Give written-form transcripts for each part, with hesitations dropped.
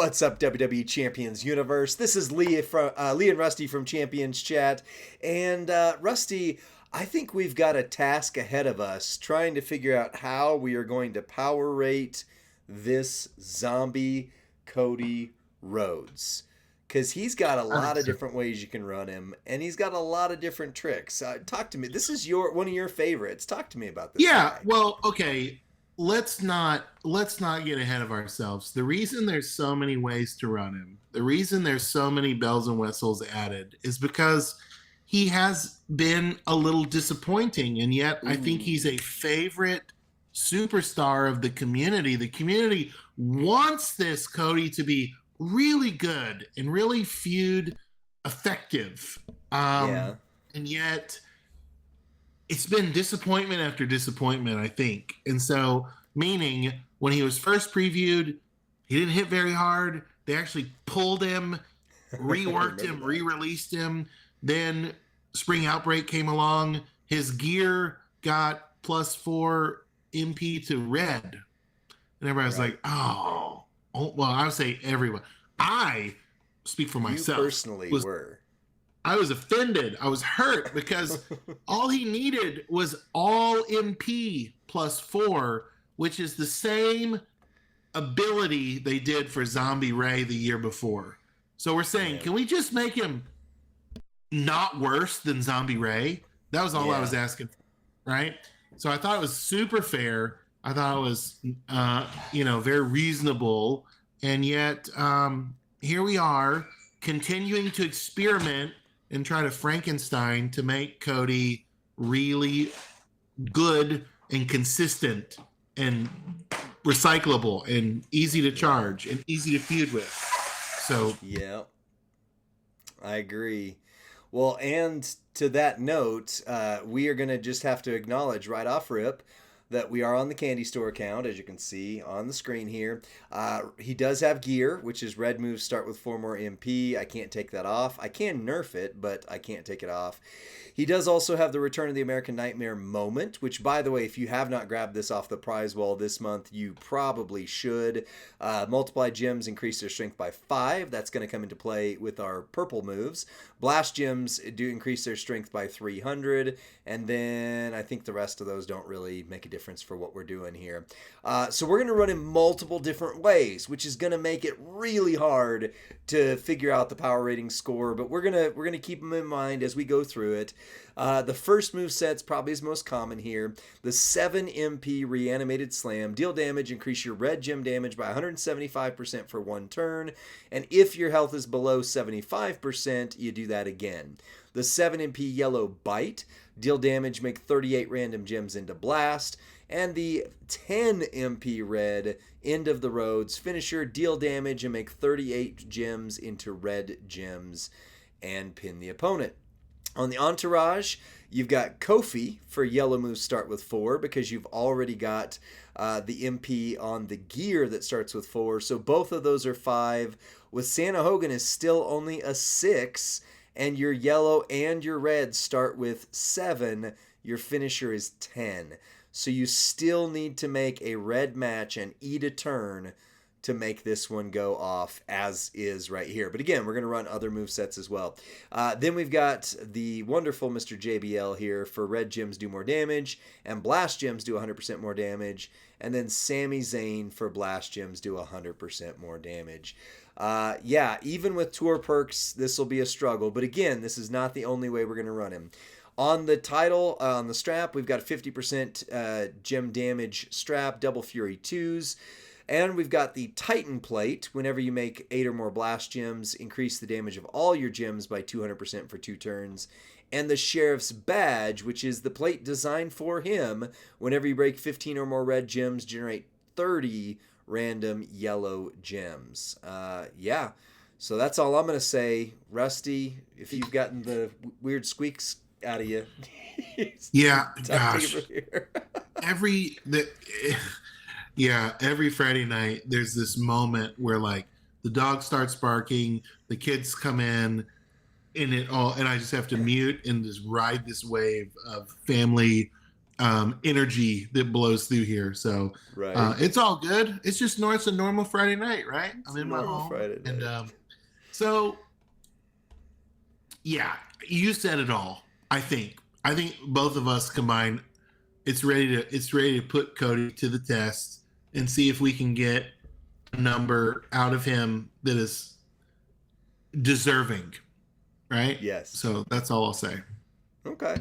What's up, WWE Champions Universe? This is Lee and Rusty from Champions Chat, and Rusty, I think we've got a task ahead of us trying to figure out how we are going to power rate this zombie Cody Rhodes, because he's got a lot of different ways you can run him, and he's got a lot of different tricks. Talk to me. This is one of your favorites. Talk to me about this. Yeah, guy. well, okay. Let's not get ahead of ourselves. The reason there's so many ways to run him, the reason there's so many bells and whistles added is because he has been a little disappointing, and yet I think he's a favorite superstar of the community. The community wants this Cody to be really good and really feud effective. Yeah. And yet it's been disappointment after disappointment, I think. And so, meaning when he was first previewed, he didn't hit very hard. They actually pulled him, reworked him, re-released him. Then Spring Outbreak came along. His gear got +4 MP to red. And everybody was like, oh, well, I would say everyone. I speak for myself. You personally were. I was offended. I was hurt because all he needed was all MP +4, which is the same ability they did for Zombie Ray the year before. So we're saying, can we just make him not worse than Zombie Ray? That was all I was asking for, right? So I thought it was super fair. I thought it was, very reasonable. And yet here we are continuing to experiment and try to Frankenstein to make Cody really good and consistent and recyclable and easy to charge and easy to feud with. So yeah, I agree. Well, and to that note, we are going to just have to acknowledge right off rip that we are on the candy store account, as you can see on the screen here. He does have gear, which is red moves start with 4 more MP. I can't take that off. I can nerf it, but I can't take it off. He does also have the Return of the American Nightmare moment, which, by the way, if you have not grabbed this off the prize wall this month, you probably should. Multiply gems increase their strength by 5. That's going to come into play with our purple moves. Blast gems do increase their strength by 300, and then I think the rest of those don't really make a difference for what we're doing here. So we're going to run in multiple different ways, which is going to make it really hard to figure out the power rating score, but we're gonna keep them in mind as we go through it. The first moveset's probably is most common here. The 7 MP Reanimated Slam. Deal damage, increase your red gem damage by 175% for 1 turn, and if your health is below 75%, you do that again. The 7 MP Yellow Bite. Deal damage, make 38 random gems into blast. And the 10 MP red End of the Roads finisher, deal damage and make 38 gems into red gems and pin the opponent. On the entourage, you've got Kofi for yellow moves start with 4 because you've already got the MP on the gear that starts with 4. So both of those are 5. With Santa Hogan is still only a 6, and your yellow and your red start with 7. Your finisher is 10. So you still need to make a red match and eat a turn to make this one go off as is right here. But again, we're going to run other movesets as well. Then we've got the wonderful Mr. JBL here for red gems do more damage and blast gems do 100% more damage. And then Sami Zayn for blast gems do 100% more damage. Even with tour perks, this will be a struggle. But again, this is not the only way we're going to run him. On the title, on the strap, we've got a 50% gem damage strap, double fury 2s. And we've got the Titan plate. Whenever you make 8 or more blast gems, increase the damage of all your gems by 200% for 2 turns. And the Sheriff's badge, which is the plate designed for him. Whenever you break 15 or more red gems, generate 30 random yellow gems. So that's all I'm going to say. Rusty, if you've gotten the weird squeaks out of you. Yeah, gosh. every Friday night there's this moment where like the dog starts barking, the kids come in, and I just have to mute and just ride this wave of family energy that blows through here. So Right. it's all good. It's just it's a normal Friday night, right? It's I'm a in my normal home, Friday and night. so yeah, you said it all. I think both of us combined, it's ready to put Cody to the test and see if we can get a number out of him that is deserving, right? Yes. So that's all I'll say. Okay.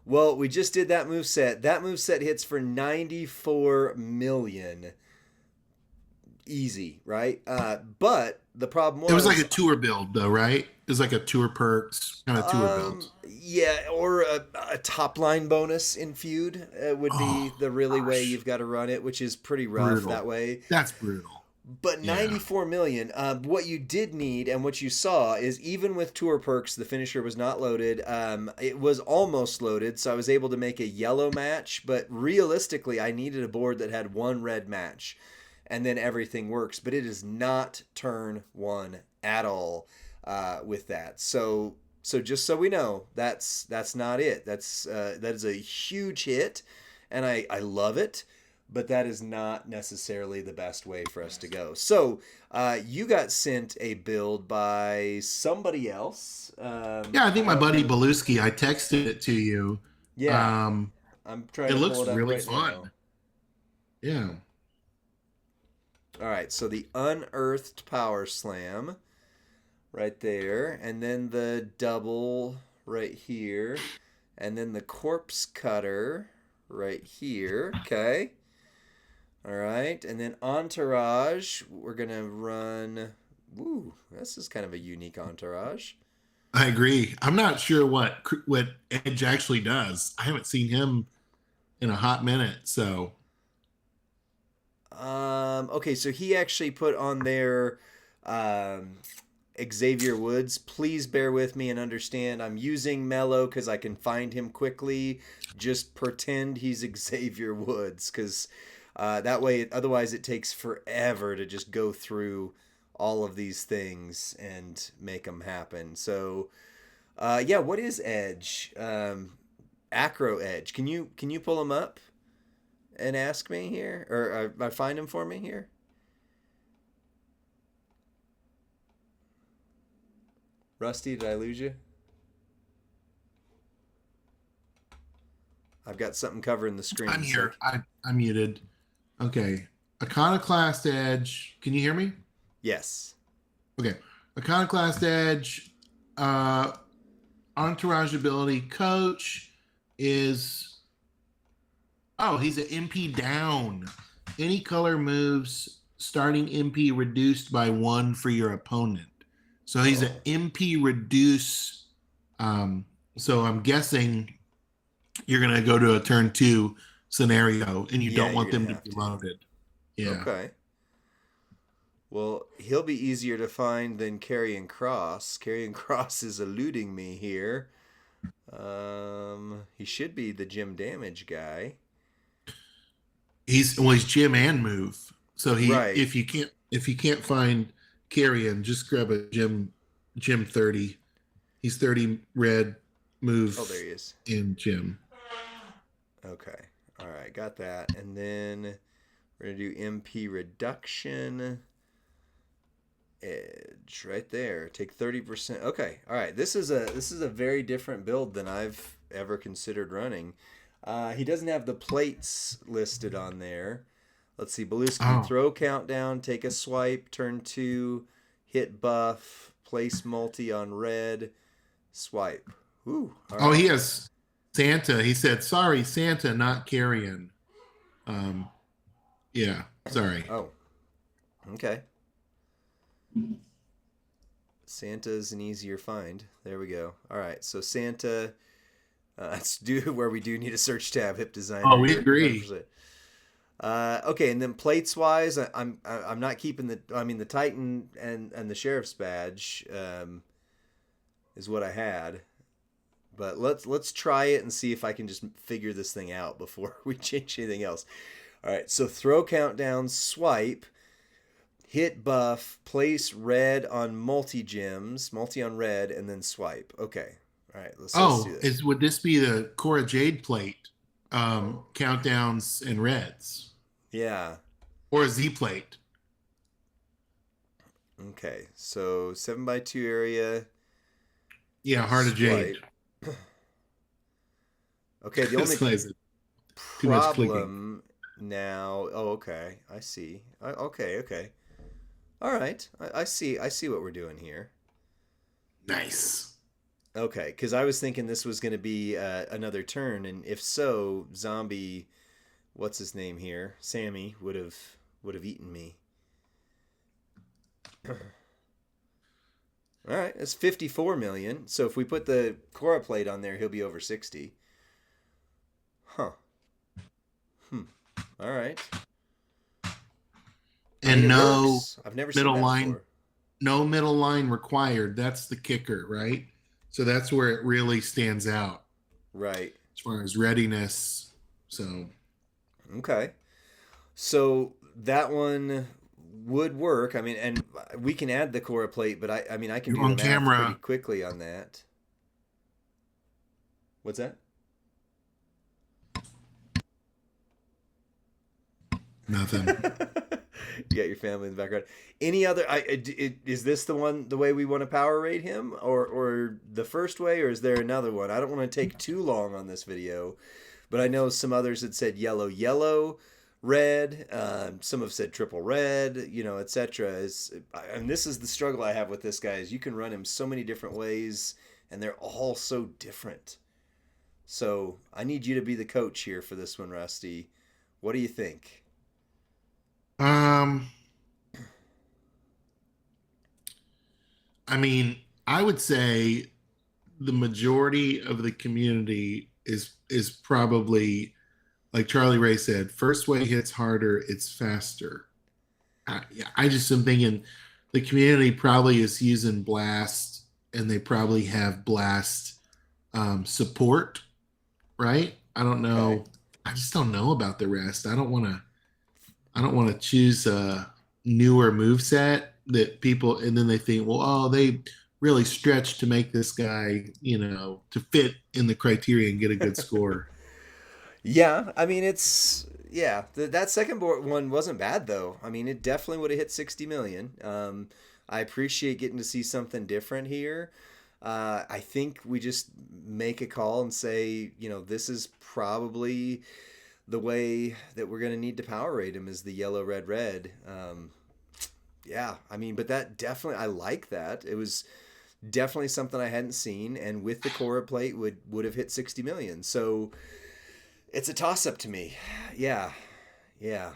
Well, we just did that move set. That move set hits for 94 million. Easy, right? But the problem It was like was a tour build, though, right? It was like a tour perks kind of tour build. yeah, or a top line bonus in feud would be Oh the really way gosh, you've got to run it, which is pretty rough that brutal. way. That's brutal. But Yeah. 94 million, what you did need and what you saw is even with tour perks, the finisher was not loaded. It was almost loaded, so I was able to make a yellow match, but realistically, I needed a board that had one red match, and then everything works. But it is not turn one at all with that. So just so we know, that's not it. That is a huge hit, and I love it, but that is not necessarily the best way for us to go. So you got sent a build by somebody else. Yeah, I think I my don't buddy know. Beluski, I texted it to you. Yeah, Um, I'm trying it to pull looks it up really right now. fun. Yeah. All right, so the Unearthed Power Slam right there, and then the double right here, and then the Corpse Cutter right here. Okay. All right, and then Entourage, we're gonna run. Woo, this is kind of a unique Entourage. I agree. I'm not sure what Edge actually does. I haven't seen him in a hot minute. So, Okay, so he actually put on there um, Xavier Woods. Please bear with me and understand. I'm using Mello because I can find him quickly. Just pretend he's Xavier Woods because that way, otherwise, it takes forever to just go through all of these things and make them happen. So, yeah, what is Edge? Acro Edge. Can you pull him up and ask me here, or find him for me here? Rusty, did I lose you? I've got something covering the I'm screen. So here. I'm muted. Okay. Iconoclast Edge. Can you hear me? yes. Okay. Iconoclast Edge. Uh, Entourage ability coach is. Oh, he's an MP down. Any color moves starting MP reduced by one for your opponent. So he's an Oh, MP reduce. Um, so I'm guessing you're going to go to a turn two scenario and you yeah, don't you're want gonna them to have be to. loaded. Yeah. Okay. Well, he'll be easier to find than Karrion Cross. Karrion Cross is eluding me here. He should be the Jim Damage guy. He's Jim and move. So he Right. if you can't find Carrion, just grab a Jim 30. He's 30 red Oh, there move he is. in Jim. Okay. All right, got that. And then we're gonna do MP reduction. Edge right there. Take 30%. Okay. All right. This is a very different build than I've ever considered running. He doesn't have the plates listed on there. Let's see. Beluski, Oh. throw countdown, take a swipe, turn two, hit buff, place multi on red, swipe. Ooh. All Oh, right. he has Santa. He said, sorry, Santa, not Carrion. Um, yeah, sorry. Oh. Okay. Santa's an easier find. There we go. All right. So Santa. That's where we do need a search tab. Hip Oh, designer we here. agree. 100%. Okay, and then plates wise, I'm not keeping the. I mean, the Titan and the sheriff's badge is what I had, but let's try it and see if I can just figure this thing out before we change anything else. All right, so throw countdown, swipe, hit buff, place red on multi gems, multi on red, and then swipe. Okay, all right, let's do this. Would this be the Cora Jade plate? countdowns and reds Yeah. or a Z plate. Okay. So 7x2 area. Yeah, Heart of Jade. Swipe. Okay. The only This place is too much clicking. problem now. Oh, okay. I see. Okay. Okay. All right. I see. I see what we're doing here. Nice. Okay, because I was thinking this was going to be another turn, and if so, zombie, what's his name here, Sammy would have eaten me. All right, it's 54 million. So if we put the Cora plate on there, he'll be over 60. Huh. Hmm. All right. I mean, And it no works. I've never seen middle that line, before. no middle line required. That's the kicker, right? So that's where it really stands out Right. as far as readiness. So Okay. So that one would work. I mean, and we can add the Cora plate, but I mean, I can you're do the on math pretty camera. quickly on that. What's that? Nothing. You got your family in the background. Any other? Is this the one, the way we want to power rate him, or the first way, or is there another one? I don't want to take too long on this video, but I know some others had said yellow, yellow, red. Some have said triple red, etc. And this is the struggle I have with this guy: is you can run him so many different ways, and they're all so different. So I need you to be the coach here for this one, Rusty. What do you think? Um, I mean, I would say the majority of the community is probably like Charlie Ray said, first way hits harder, it's faster. Yeah, I just am thinking the community probably is using Blast and they probably have Blast support, right? I don't Okay. know. I just don't know about the rest. I don't want to choose a newer move set that people and then they think, well, oh, they really stretched to make this guy, to fit in the criteria and get a good score. Yeah, I mean that second board one wasn't bad though. I mean it definitely would have hit 60 million. I appreciate getting to see something different here. I think we just make a call and say, this is probably the way that we're going to need to power rate him is the yellow, red, red. Yeah, I mean, but that definitely, I like that. It was definitely something I hadn't seen, and with the Cora plate would have hit 60 million. So it's a toss up to me. Yeah, yeah.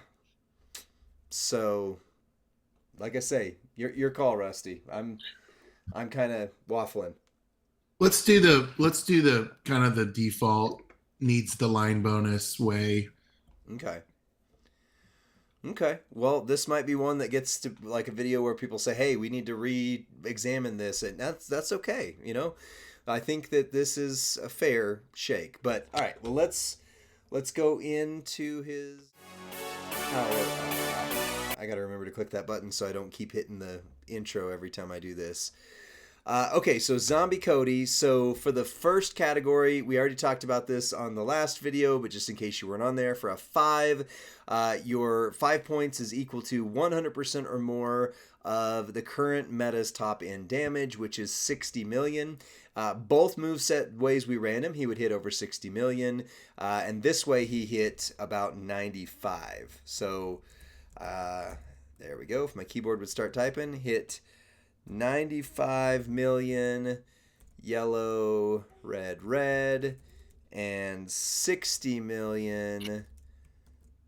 So, like I say, your call, Rusty. I'm kind of waffling. Let's do the kind of the default needs the line bonus way. Okay. Okay. Well, this might be one that gets to like a video where people say, "Hey, we need to re-examine this," and that's okay. I think that this is a fair shake. But all right, well let's go into his power. I got to remember to click that button so I don't keep hitting the intro every time I do this. Okay, so Zombie Cody. So for the first category, we already talked about this on the last video, but just in case you weren't on there, for a 5, your 5 points is equal to 100% or more of the current meta's top end damage, which is 60 million. Both moveset ways we ran him, he would hit over 60 million, and this way he hit about 95. So there we go. If my keyboard would start typing, hit 95 million yellow, red, red, and 60 million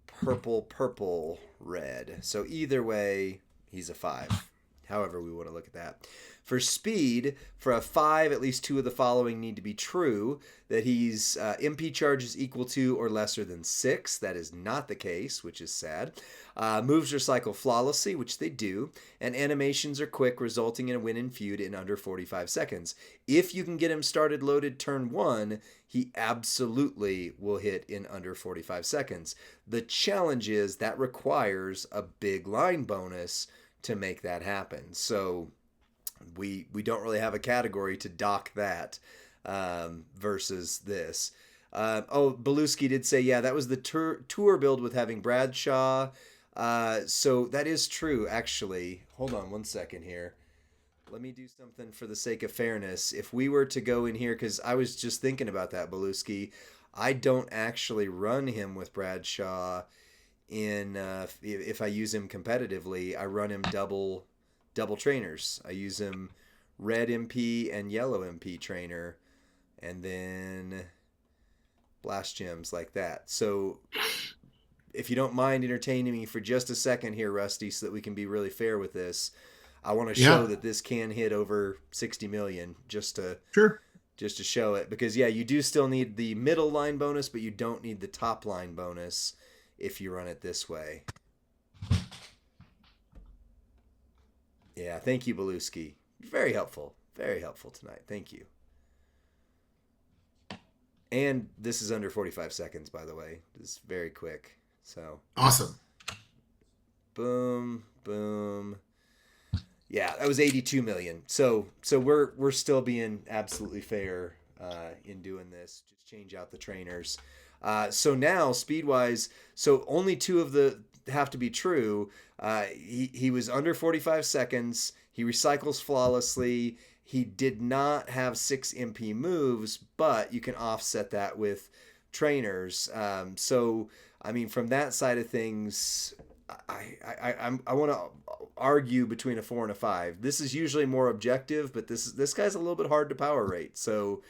purple, purple, red. So either way, he's a 5. However we want to look at that. For speed, for a 5, at least 2 of the following need to be true. That he's MP charge is equal to or lesser than 6. That is not the case, which is sad. Moves recycle flawlessly, which they do. And animations are quick, resulting in a win in feud in under 45 seconds. If you can get him started loaded turn 1, he absolutely will hit in under 45 seconds. The challenge is that requires a big line bonus to make that happen. So we don't really have a category to dock that versus this. Beluski did say, yeah, that was the tour build with having Bradshaw. So that is true, actually. Hold on one second here. Let me do something for the sake of fairness. If we were to go in here, because I was just thinking about that, Beluski, I don't actually run him with Bradshaw in if I use him competitively. I run him double trainers. I use him red MP and yellow MP trainer, and then blast gems like that. So if you don't mind entertaining me for just a second here, Rusty, so that we can be really fair with this, I want to show Yeah, that this can hit over 60 million sure. just to show it, because yeah, you do still need the middle line bonus, but you don't need the top line bonus if you run it this way. Yeah, thank you, Beluski. Very helpful. Very helpful tonight. Thank you. And this is under 45 seconds, by the way. It's very quick. So, Awesome. boom, boom. Yeah, that was 82 million. So we're still being absolutely fair in doing this. Just change out the trainers. So now speed wise, so only two of the have to be true. He was under 45 seconds. He recycles flawlessly. He did not have 6 MP moves, but you can offset that with trainers. So I mean, from that side of things, I want to argue between a 4 and a 5. This is usually more objective, but this guy's a little bit hard to power rate. So,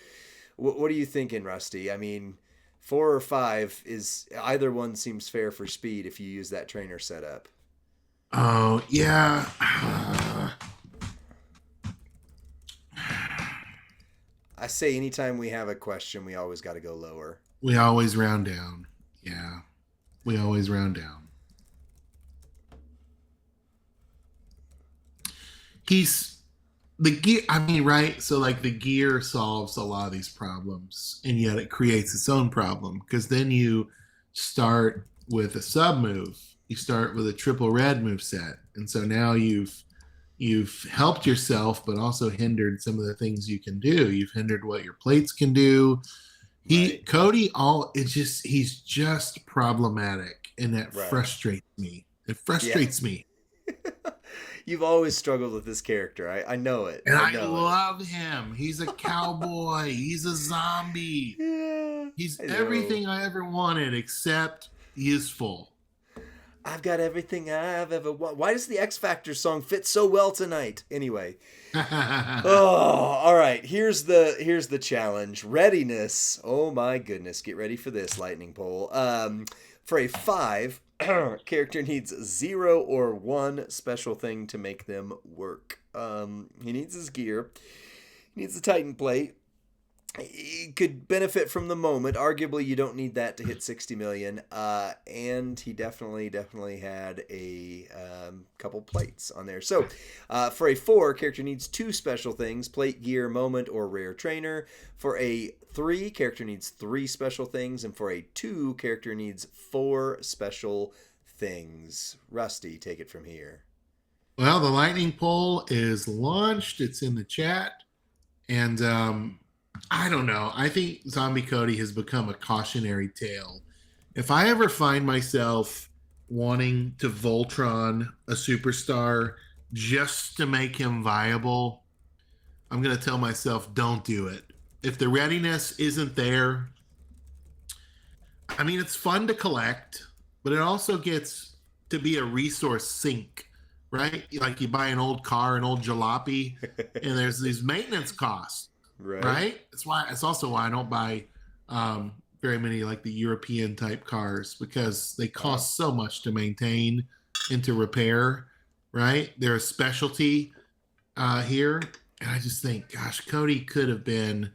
what are you thinking, Rusty? I mean, 4 or 5 is either one seems fair for speed if you use that trainer setup. Oh, yeah. I say anytime we have a question, we always got to go lower. We always round down. Yeah. We always round down. He's the gear. I mean, right? So, like, the gear solves a lot of these problems, and yet it creates its own problem because then you start with a sub move. You start with a triple red move set, and so now you've helped yourself, but also hindered some of the things you can do. You've hindered what your plates can do. Right. Cody, he's just problematic, and that Right. frustrates me. It Yeah. frustrates me. You've always struggled with this character. I know it. And I I know it. love him. He's a cowboy. He's a zombie. Yeah. He's I know. everything I ever wanted except useful. I've got everything I've ever wanted. Why does the X Factor song fit so well tonight? Anyway. Oh, all right. Here's the challenge. Readiness. Oh my goodness. Get ready for this lightning pole. For a 5, character needs 0 or 1 special thing to make them work. He needs his gear. He needs the Titan plate. He could benefit from the moment. Arguably, you don't need that to hit 60 million. And he definitely had a couple plates on there. So, for a 4, character needs 2 special things: plate, gear, moment, or rare trainer. For a 3, character needs 3 special things, and for a 2, character needs 4 special things. Rusty, take it from here. Well, the lightning pole is launched. It's in the chat. And I don't know. I think Zombie Cody has become a cautionary tale. If I ever find myself wanting to Voltron a superstar just to make him viable, I'm going to tell myself, don't do it. If the readiness isn't there, I mean, it's fun to collect, but it also gets to be a resource sink, right? Like you buy an old car, an old jalopy, and there's these maintenance costs, Right? right? It's also why I don't buy very many like the European type cars because they Uh-huh. cost so much to maintain and to repair, right? They're a specialty here. And I just think, gosh, Cody could have been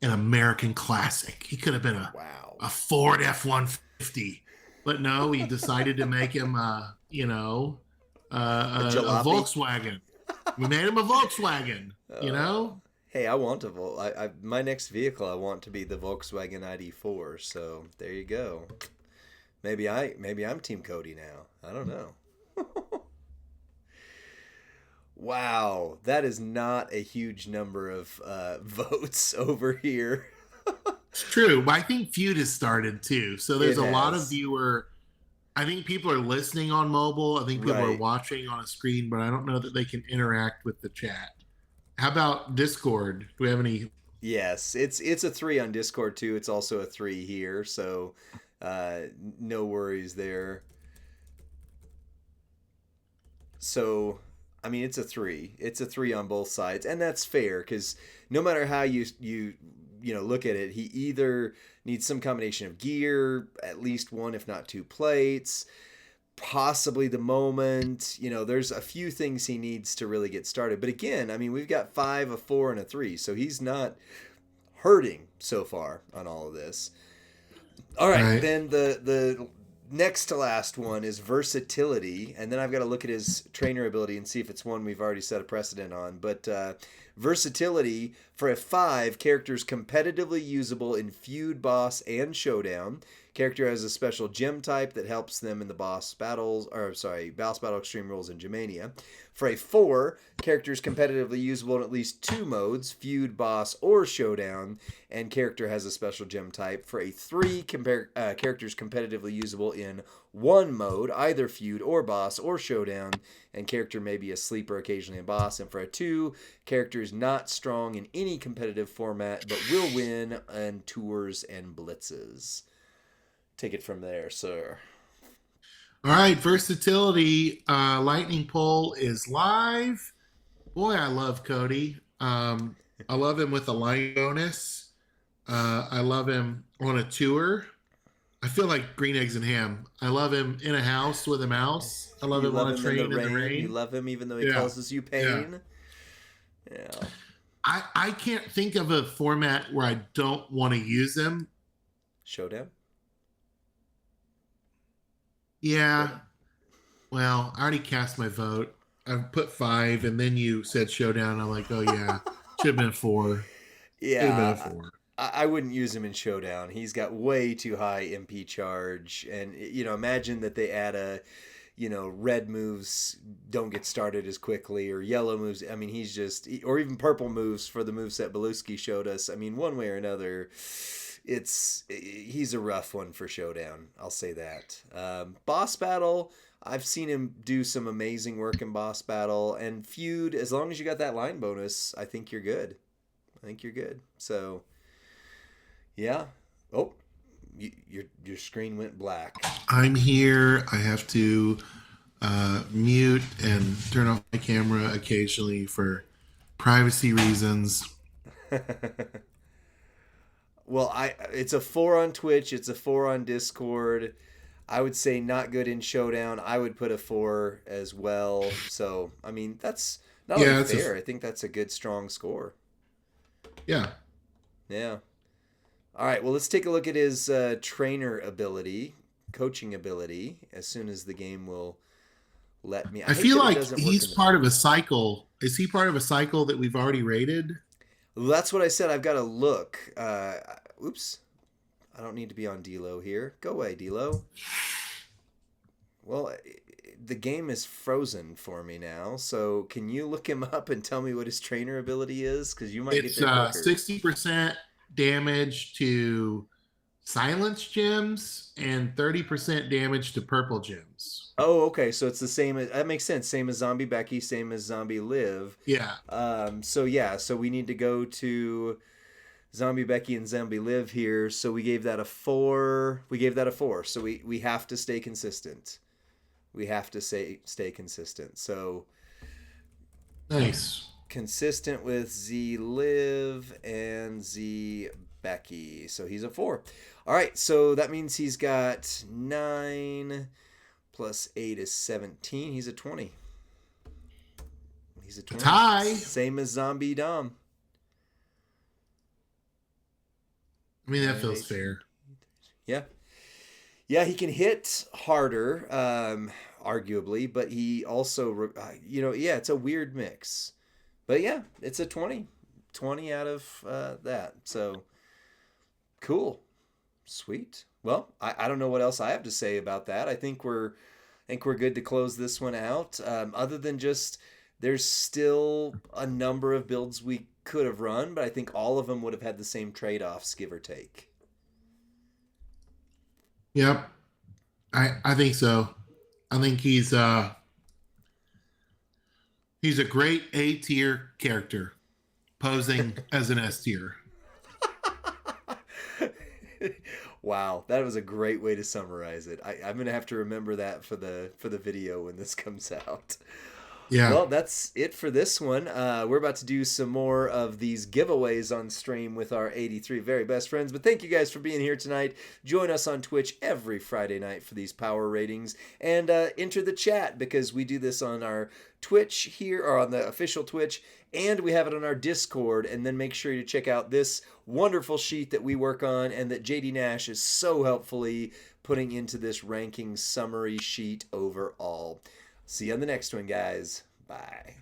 an American classic. He could have been Wow. a Ford F-150. But no, we decided to make him, A a jalopy? Volkswagen. We made him a Volkswagen, you know? Hey, I want a my next vehicle I want to be the Volkswagen ID4. So there you go. Maybe I'm Team Cody now. I don't know. Wow, that is not a huge number of votes over here. It's true, but I think Feud has started too. So there's It a lot of has. viewer. I think people are listening on mobile. I think people are Right. watching on a screen, but I don't know that they can interact with the chat. How about Discord? Do we have any? Yes, it's a 3 on Discord too. It's also a 3 here, so uh, no worries there. So, I mean, it's a 3. It's a 3 on both sides, and that's fair because no matter how you look at it, he either needs some combination of gear, at least one if not two plates, possibly the moment. There's a few things he needs to really get started. But again, I mean, we've got 5, a 4, and a 3, so he's not hurting so far on all of this. All right, Right. then the next to last one is versatility, and then I've got to look at his trainer ability and see if it's one we've already set a precedent on. But versatility for a 5, character's competitively usable in feud, boss, and showdown. Character has a special gem type that helps them in the boss battles, boss battle, extreme rules, and Gemania. For a 4, character is competitively usable in at least 2 modes, feud, boss, or showdown, and character has a special gem type. For a 3, character is competitively usable in 1 mode, either feud or boss or showdown, and character may be a sleeper, occasionally a boss. And for a 2, character is not strong in any competitive format, but will win in tours and blitzes. Take it from there, sir. All right, versatility. Lightning pole is live. Boy, I love Cody. I love him with a line bonus. I love him on a tour. I feel like green eggs and ham. I love him in a house with a mouse. I love You him on love a him in the train in the rain. You rain. love him even though he Yeah, causes you yeah. pain. Yeah. I can't think of a format where I don't want to use him. Showdown? Yeah. Showdown. Well, I already cast my vote. I put 5, and then you said showdown. I'm like, oh yeah, should have been a 4. Should have been a Yeah. 4. I wouldn't use him in Showdown. He's got way too high MP charge. And, imagine that they add red moves don't get started as quickly or yellow moves. I mean, or even purple moves for the moveset Beluski showed us. I mean, one way or another, he's a rough one for Showdown. I'll say that. Boss Battle, I've seen him do some amazing work in Boss Battle. And Feud, as long as you got that line bonus, I think you're good. So, yeah. Oh, your screen went black. I'm here. I have to mute and turn off my camera occasionally for privacy reasons. Well, it's a 4 on Twitch. It's a 4 on Discord. I would say not good in Showdown. I would put a 4 as well. So, I mean, that's not only Yeah, it's a fair. I think that's a good, strong score. yeah. Yeah. All right. Well, let's take a look at his trainer ability, coaching ability, as soon as the game will let me. I I hate feel that it like doesn't work he's in the. part of a cycle. Is he part of a cycle that we've already rated? Well, that's what I said. I've got to look. Oops. I don't need to be on D'Lo here. Go away, D'Lo. Well, the game is frozen for me now. So can you look him up and tell me what his trainer ability is? Because you might get It's there quicker. 60% damage to silence gems and 30% damage to purple gems. Oh, okay. So it's the same. That makes sense. Same as Zombie Becky. Same as Zombie Liv. Yeah. So yeah. So we need to go to Zombie Becky and Zombie Liv here. So we gave that a 4. We gave that a 4. So we have to stay consistent. We have to stay consistent. So Nice. consistent with Z Liv and Z Becky. So he's a 4. All right. So that means he's got 9 plus 8 is 17. He's a 20. He's a 20. Tie. Same as Zombie Dom. I mean, that feels fair. Yeah. Yeah, he can hit harder, arguably, but he also, yeah, it's a weird mix. But yeah, it's a 20. 20 out of that. So, cool. Sweet. Well, I don't know what else I have to say about that. I think we're good to close this one out. Other than just there's still a number of builds we could have run, but I think all of them would have had the same trade-offs, give or take. Yep. I think so. I think he's a great A tier character posing as an S tier. Wow, that was a great way to summarize it. I'm gonna have to remember that for the video when this comes out. Yeah. Well, that's it for this one. We're about to do some more of these giveaways on stream with our 83 very best friends. But thank you guys for being here tonight. Join us on Twitch every Friday night for these power ratings. And enter the chat because we do this on our Twitch here, or on the official Twitch. And we have it on our Discord. And then make sure to check out this wonderful sheet that we work on and that JD Nash is so helpfully putting into this ranking summary sheet overall. See you on the next one, guys. Bye.